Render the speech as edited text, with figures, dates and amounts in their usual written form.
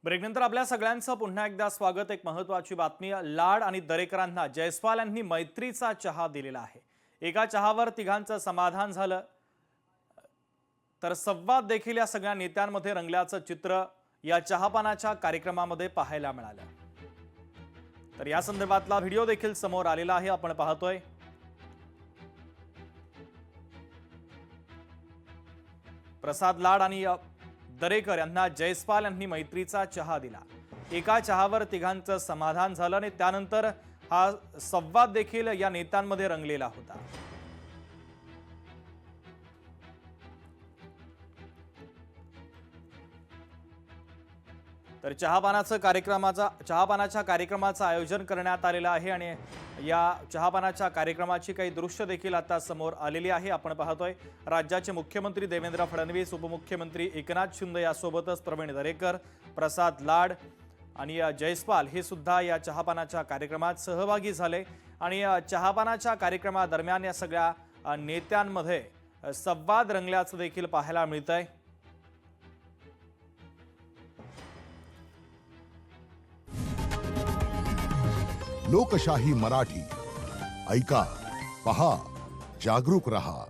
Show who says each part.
Speaker 1: ब्रेकनंतर आपल्या सगळ्यांचं पुन्हा एकदा स्वागत। एक महत्त्वाची बातमी, लाड आणि दरेकरांना जयस्वाल यांनी मैत्रीचा चहा दिलेला आहे। एका चहावर तिघांचं समाधान झालं, तर संवाद देखील या सगळ्या नेत्यांमध्ये रंगल्याचं चित्र या चहापानाच्या कार्यक्रमामध्ये पाहायला मिळालं। तर या संदर्भातला व्हिडिओ देखील समोर आलेला आहे, आपण पाहतोय। प्रसाद लाड आणि दरेकर यांना जयस्वाल यांनी मैत्रीचा चहा दिला। एका चहावर तिघांचं समाधान झालं आणि त्यानंतर हा संवाद देखील या नेत्यांमध्ये रंगलेला होता। तर चहापानाच्या कार्यक्रमाचं आयोजन करण्यात आलेलं आहे आणि या चहापानाच्या कार्यक्रमाची काही दृश्य देखील आता समोर आलेली आहे, आपण पाहतोय। राज्याचे मुख्यमंत्री देवेंद्र फडणवीस, उपमुख्यमंत्री एकनाथ शिंदे यासोबतच प्रवीण दरेकर, प्रसाद लाड आणि जयस्वाल हे सुद्धा या चहापानाच्या कार्यक्रमात सहभागी झाले आणि चहापानाच्या कार्यक्रमादरम्यान या सगळ्या नेत्यांमध्ये संवाद रंगल्याचं देखील पाहायला मिळतंय।
Speaker 2: लोकशाही मराठी ऐका, पहा, जागरूक रहा।